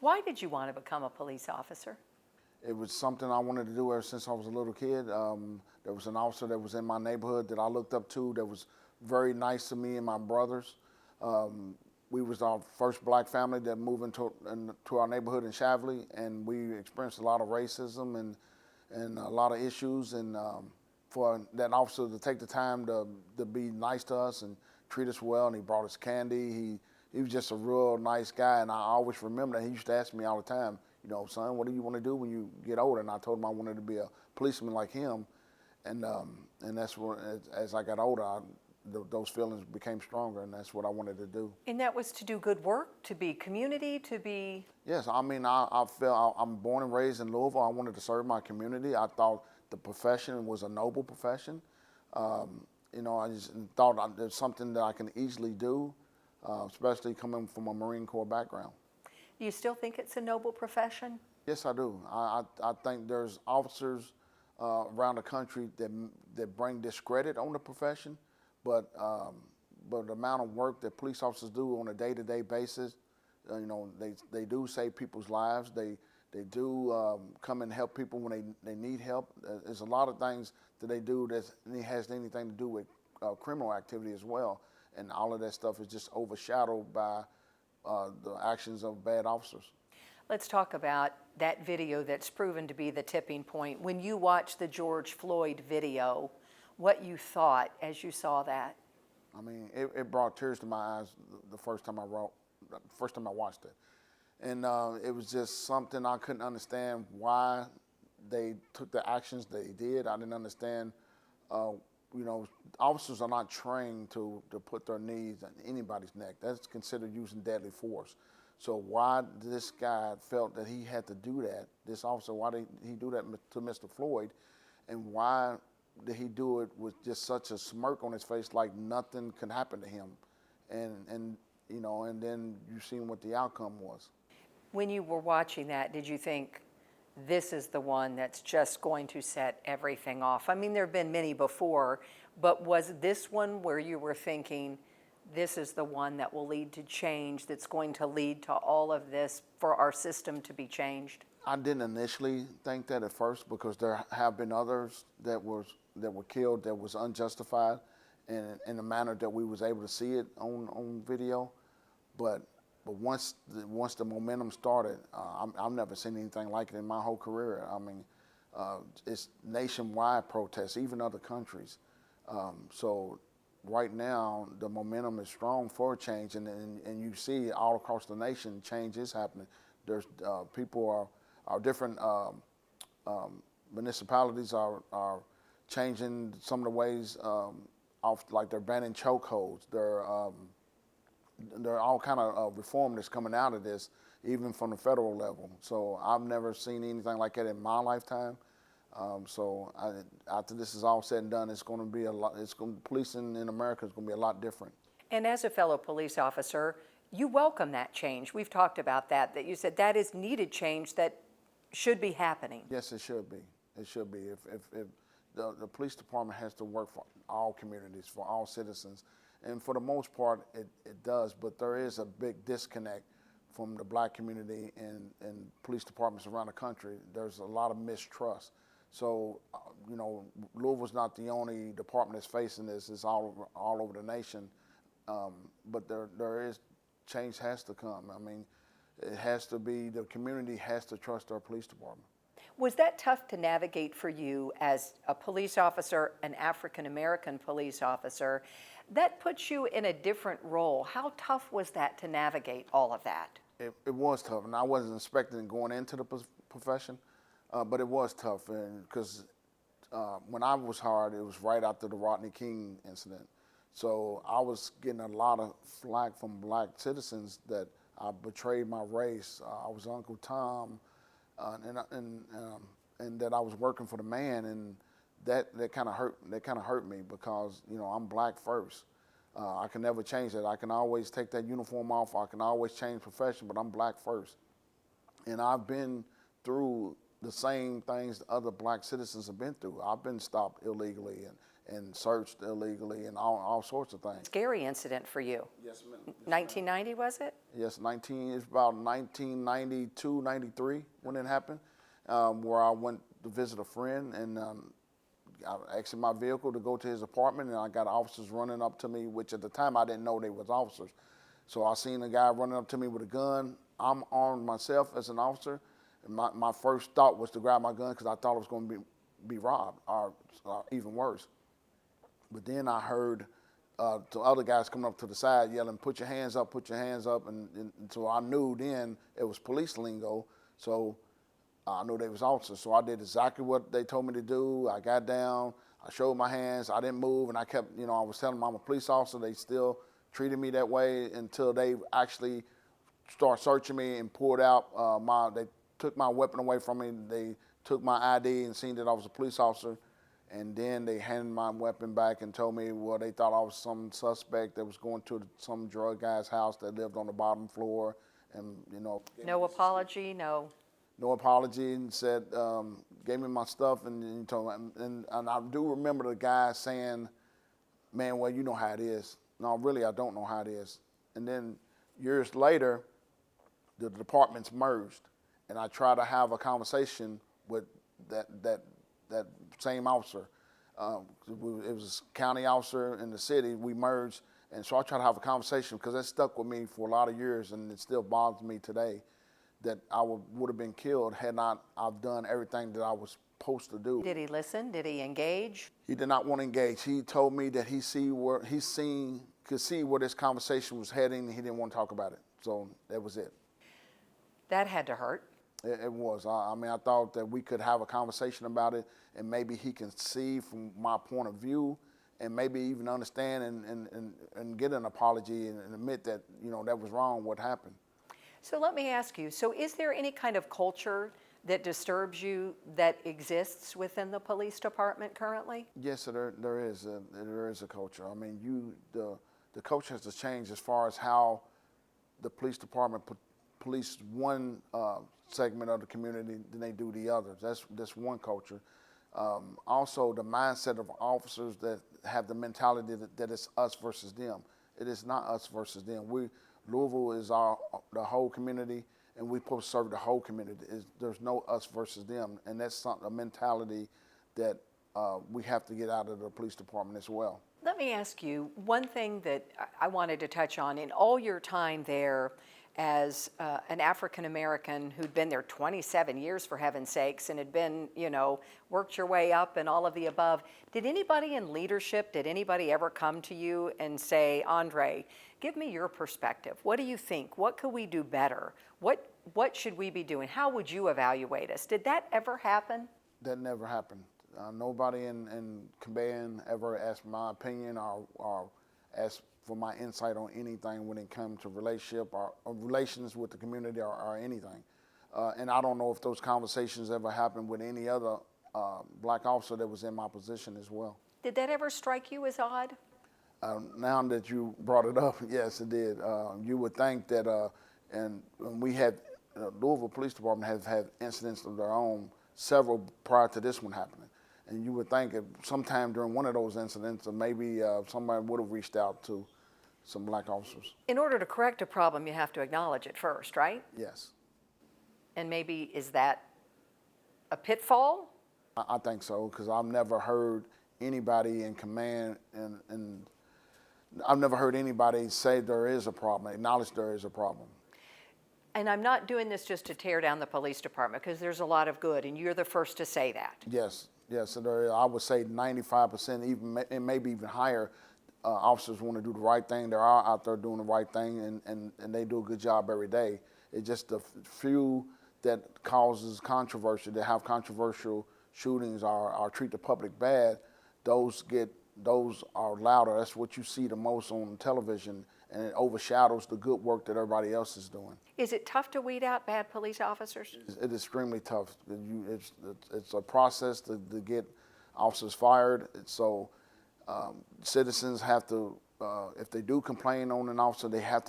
Why did you want to become a police officer? It was something I wanted to do ever since I was a little kid. There was an officer that was in my neighborhood that I looked up to that was very nice to me and my brothers. We was our first black family that moved into our neighborhood in Shavley, and we experienced a lot of racism and a lot of issues. And for that officer to take the time to be nice to us and treat us well, and he brought us candy. He was just a real nice guy, and I always remember that. He used to ask me all the time, you know, son, what do you want to do when you get older? And I told him I wanted to be a policeman like him. And that's what, as I got older, those feelings became stronger, and that's what I wanted to do. And that was to do good work, to be community, to be... Yes, I mean, I felt, I'm born and raised in Louisville. I wanted to serve my community. I thought the profession was a noble profession. You know, I just thought there's something that I can easily do, especially coming from a Marine Corps background. Do you still think it's a noble profession? Yes, I do. I think there's officers around the country that bring discredit on the profession, but the amount of work that police officers do on a day-to-day basis, you know, they do save people's lives. They do come and help people when they need help. There's a lot of things that they do that has anything to do with criminal activity as well, and all of that stuff is just overshadowed by the actions of bad officers. Let's talk about that video that's proven to be the tipping point. When you watched the George Floyd video, what you thought as you saw that? I mean, it brought tears to my eyes the first time I watched it. And it was just something I couldn't understand why they took the actions they did. I didn't understand, you know, officers are not trained to put their knees on anybody's neck. That's considered using deadly force. So why this guy felt that he had to do that, this officer, why did he do that to Mr. Floyd? And why did he do it with just such a smirk on his face, like nothing could happen to him? And you know, and then you seen what the outcome was. When you were watching that, did you think, this is the one that's just going to set everything off? I mean, there have been many before, but was this one where you were thinking, this is the one that will lead to change, that's going to lead to all of this for our system to be changed? I didn't initially think that at first, because there have been others that were killed that was unjustified in a manner that we was able to see it on video. But once the momentum started, I've never seen anything like it in my whole career. I mean, it's nationwide protests, even other countries. So right now, the momentum is strong for change, and you see all across the nation, change is happening. There's people are different municipalities are changing some of the ways like they're banning chokeholds. There are all kind of reform that's coming out of this, even from the federal level. So I've never seen anything like that in my lifetime. So after this is all said and done, it's going to be a lot. Policing in America is going to be a lot different. And as a fellow police officer, you welcome that change. We've talked about that you said that is needed change that should be happening. Yes, it should be. It should be. If the police department has to work for all communities, for all citizens. And for the most part, it does, but there is a big disconnect from the black community and police departments around the country. There's a lot of mistrust. So, you know, Louisville's not the only department that's facing this. It's all over the nation. But there is, change has to come. I mean, it has to be, the community has to trust our police department. Was that tough to navigate for you as a police officer, an African-American police officer? That puts you in a different role. How tough was that to navigate all of that? It was tough, and I wasn't expecting going into the profession, but it was tough, because when I was hired, it was right after the Rodney King incident. So I was getting a lot of flack from black citizens that I betrayed my race. I was Uncle Tom, and that I was working for the man, and that kind of hurt me, because, you know, I'm black first. I can never change that. I can always take that uniform off. I can always change profession, but I'm black first. And I've been through the same things other black citizens have been through. I've been stopped illegally and searched illegally and all sorts of things. Scary incident for you. Yes, ma'am. 1990, was it? Yes, it's about 1992, 93 when it happened, where I went to visit a friend, and I exited my vehicle to go to his apartment, and I got officers running up to me, which at the time I didn't know they was officers. So I seen a guy running up to me with a gun. I'm armed myself as an officer, and my first thought was to grab my gun because I thought I was going to be robbed, or even worse. But then I heard the other guys coming up to the side yelling, "Put your hands up, put your hands up." And so I knew then it was police lingo. So I knew they was officers. So I did exactly what they told me to do. I got down, I showed my hands, I didn't move, and I kept, I was telling them I'm a police officer. They still treated me that way until they actually started searching me and pulled out they took my weapon away from me. They took my ID and seen that I was a police officer. And then they handed my weapon back and told me, well, they thought I was some suspect that was going to some drug guy's house that lived on the bottom floor. And, No apology, no. no apology, and said, gave me my stuff. And, told me, and I do remember the guy saying, "Man, well, you know how it is." No, really, I don't know how it is. And then years later, the departments merged, and I tried to have a conversation with that same officer. It was a county officer in the city. We merged, and so I tried to have a conversation because that stuck with me for a lot of years, and it still bothers me today that I would have been killed had not I've done everything that I was supposed to do. Did he listen? Did he engage? He did not want to engage. He told me that he could see where this conversation was heading, and he didn't want to talk about it. So that was it. That had to hurt. It was. I mean, I thought that we could have a conversation about it, and maybe he can see from my point of view, and maybe even understand and get an apology and admit that, that was wrong, what happened. So let me ask you, so is there any kind of culture that disturbs you that exists within the police department currently? Yes, there is a culture. I mean, the culture has to change as far as how the police department police one segment of the community than they do the others. That's one culture. Also, the mindset of officers that have the mentality that it's us versus them. It is not us versus them. Louisville is the whole community, and we're supposed to serve the whole community. There's no us versus them, and that's a mentality that we have to get out of the police department as well. Let me ask you, one thing that I wanted to touch on in all your time there as an African American who'd been there 27 years, for heaven's sakes, and had been, worked your way up and all of the above. Did anybody in leadership, did anybody ever come to you and say, "Andre, give me your perspective. What do you think? What could we do better? What should we be doing? How would you evaluate us?" Did that ever happen? That never happened. Nobody in command ever asked my opinion or asked for my insight on anything when it comes to relationship or relations with the community or anything. And I don't know if those conversations ever happened with any other black officer that was in my position as well. Did that ever strike you as odd? Now that you brought it up, yes, it did. You would think that, and we had, Louisville Police Department has had incidents of their own, several prior to this one happening. And you would think that sometime during one of those incidents, maybe somebody would have reached out to some black officers. In order to correct a problem, you have to acknowledge it first, right? Yes. And maybe, is that a pitfall? I think so, because I've never heard anybody in command and I've never heard anybody say there is a problem, acknowledge there is a problem. And I'm not doing this just to tear down the police department, because there's a lot of good, and you're the first to say that. Yes, so I would say 95%, even and maybe even higher, officers want to do the right thing. They are out there doing the right thing, and they do a good job every day. It's just the few that causes controversy, that have controversial shootings or treat the public bad, those are louder. That's what you see the most on television, and it overshadows the good work that everybody else is doing. Is it tough to weed out bad police officers? It's extremely tough. It's a process to get officers fired. So citizens have to, if they do complain on an officer, they have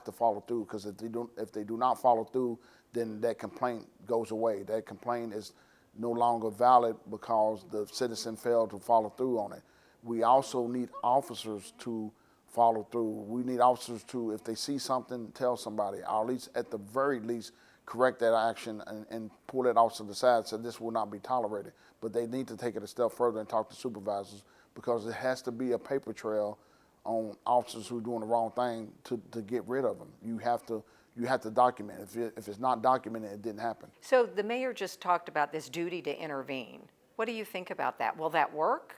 to follow through, because if they do not follow through, then that complaint goes away. That complaint is no longer valid because the citizen failed to follow through on it. We also need officers to follow through. We need officers to, if they see something, tell somebody, or at least at the very least correct that action and pull that officer to the side, so this will not be tolerated. But they need to take it a step further and talk to supervisors, because it has to be a paper trail on officers who are doing the wrong thing to get rid of them. You have to document it. If it's not documented, it didn't happen. So the mayor just talked about this duty to intervene. What do you think about that? Will that work?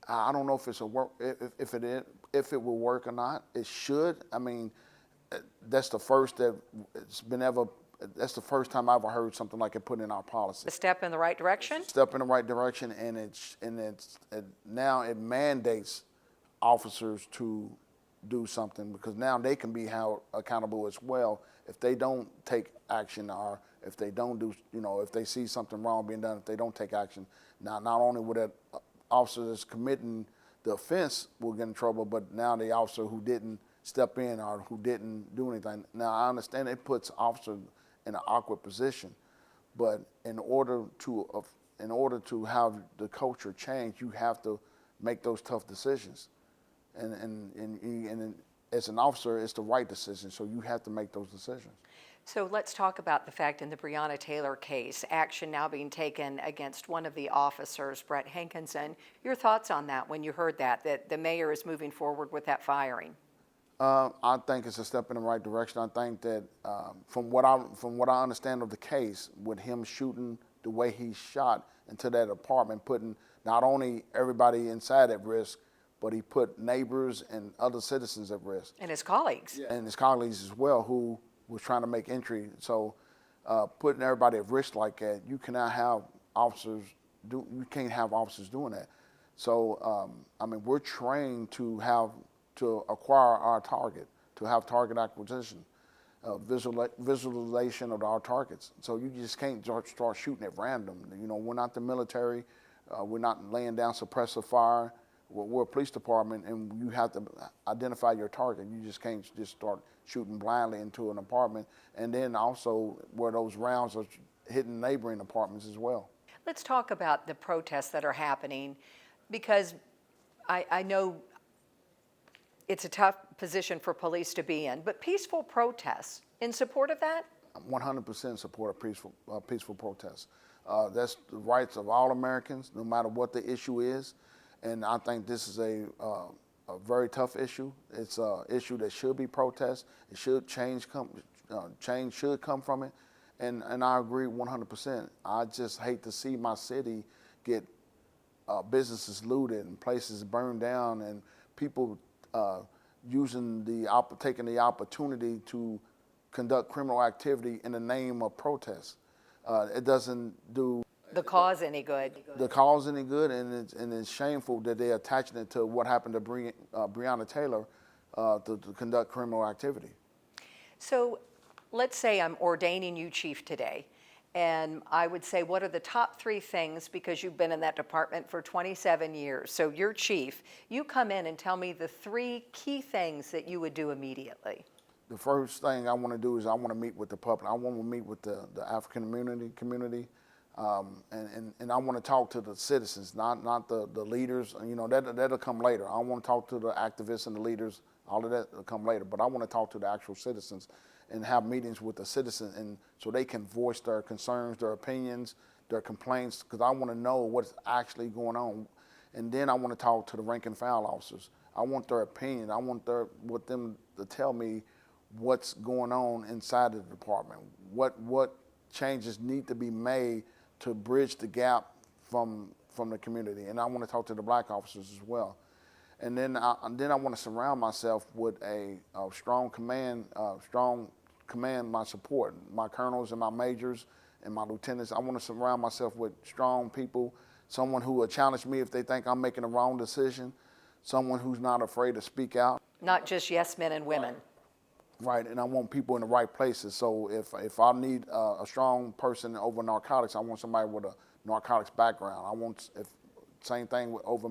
I don't know if it's a work, if it will work or not. It should. I mean, that's the first that it's been ever. That's the first time I ever heard something like it put in our policy. A step in the right direction? Step in the right direction, and now it mandates officers to do something, because now they can be held accountable as well if they don't take action, or if they don't do, if they see something wrong being done, if they don't take action. Now, not only would that officer that's committing the offense will get in trouble, but now the officer who didn't step in or who didn't do anything. Now, I understand it puts officers in an awkward position, but in order to have the culture change, you have to make those tough decisions. And as an officer, it's the right decision, so you have to make those decisions. So let's talk about the fact in the Breonna Taylor case, action now being taken against one of the officers, Brett Hankinson. Your thoughts on that when you heard that the mayor is moving forward with that firing? I think it's a step in the right direction. I think that from what I understand of the case, with him shooting the way he shot into that apartment, putting not only everybody inside at risk, but he put neighbors and other citizens at risk. And his colleagues. Yeah. And his colleagues as well, who was trying to make entry. So putting everybody at risk like that, you cannot have officers you can't have officers doing that. So I mean, we're trained to acquire our target, to have target acquisition, visualization of our targets. So you just can't start shooting at random. We're not the military. We're not laying down suppressive fire. We're a police department, and you have to identify your target. You just can't just start shooting blindly into an apartment, and then also where those rounds are hitting neighboring apartments as well. Let's talk about the protests that are happening, because I know it's a tough position for police to be in, but peaceful protests, in support of that? 100% support of peaceful protests. That's the rights of all Americans, no matter what the issue is. And I think this is a very tough issue. It's an issue that should be protested. It should change should come from it. And I agree 100%. I just hate to see my city get businesses looted and places burned down, and people taking the opportunity to conduct criminal activity in the name of protest. It doesn't do the cause any good. And it's shameful that they're attaching it to what happened to Breonna Taylor to conduct criminal activity. So let's say I'm ordaining you chief today, and I would say, what are the top 3 things, because you've been in that department for 27 years, so you're chief, you come in and tell me the 3 key things that you would do immediately. The first thing I want to do is I want to meet with the public. I want to meet with the African community. And I want to talk to the citizens, not the leaders. That'll come later. I want to talk to the activists and the leaders. All of that will come later. But I want to talk to the actual citizens and have meetings with the citizens, and so they can voice their concerns, their opinions, their complaints, because I want to know what's actually going on. And then I want to talk to the rank and file officers. I want their opinion. I want them to tell me what's going on inside the department. What changes need to be made to bridge the gap from the community. And I want to talk to the black officers as well. And then I want to surround myself with a strong command, my support, my colonels and my majors and my lieutenants. I want to surround myself with strong people, someone who will challenge me if they think I'm making a wrong decision, someone who's not afraid to speak out. Not just yes men and women. Right, and I want people in the right places. So if I need a strong person over narcotics, I want somebody with a narcotics background. Same thing with over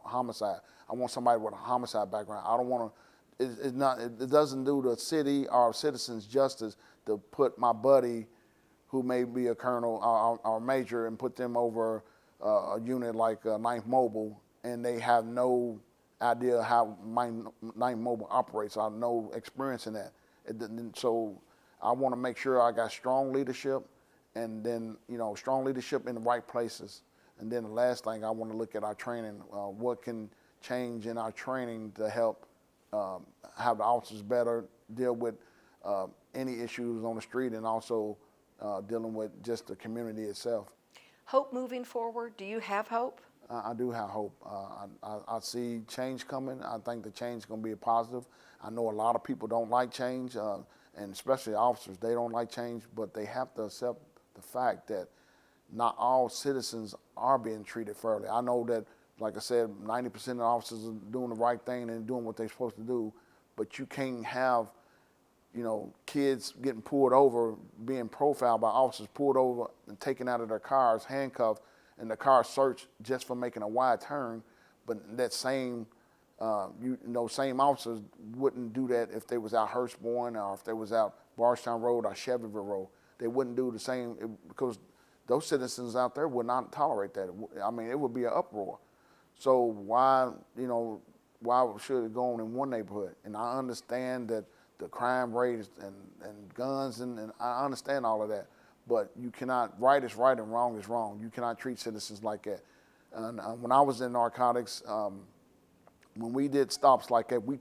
homicide. I want somebody with a homicide background. I don't want to. It doesn't do the city or citizens justice to put my buddy, who may be a colonel or major, and put them over a unit like 9th Mobile, and they have no idea how my Night Mobile operates. I have no experience in that. So I want to make sure I got strong leadership, and then, strong leadership in the right places. And then the last thing, I want to look at our training. What can change in our training to help have the officers better deal with any issues on the street, and also dealing with just the community itself. Hope moving forward, do you have hope? I do have hope. I see change coming. I think the change is going to be a positive. I know a lot of people don't like change, and especially officers, they don't like change, but they have to accept the fact that not all citizens are being treated fairly. I know that, like I said, 90% of the officers are doing the right thing and doing what they're supposed to do, but you can't have, kids getting pulled over, being profiled by officers, pulled over and taken out of their cars, handcuffed, and the car searched just for making a wide turn. But that same, same officers wouldn't do that if they was out Hurstbourne, or if they was out Bardstown Road or Chevyville Road. They wouldn't do the same, because those citizens out there would not tolerate that. I mean, it would be an uproar. So why should it go on in one neighborhood? And I understand that the crime rate and guns, and I understand all of that. But you cannot, right is right and wrong is wrong. You cannot treat citizens like that. And when I was in narcotics, when we did stops like that, we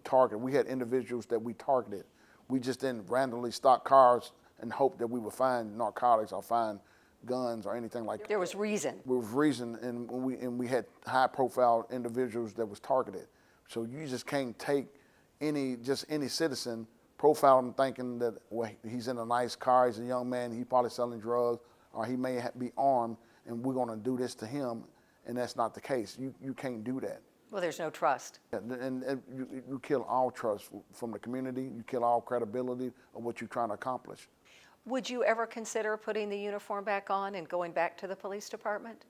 had individuals that we targeted. We just didn't randomly stop cars and hope that we would find narcotics or find guns or anything like that. There was reason. There was reason, and we had high-profile individuals that was targeted. So you just can't take any citizen, profile him thinking that, well, he's in a nice car, he's a young man, he's probably selling drugs, or he may be armed, and we're going to do this to him, and that's not the case. You can't do that. Well, there's no trust. And you kill all trust from the community. You kill all credibility of what you're trying to accomplish. Would you ever consider putting the uniform back on and going back to the police department?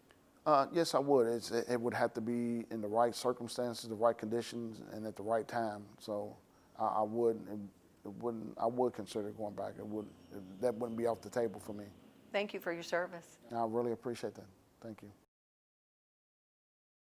Yes, I would. It would have to be in the right circumstances, the right conditions, and at the right time. So I would consider going back. That wouldn't be off the table for me. Thank you for your service. I really appreciate that. Thank you.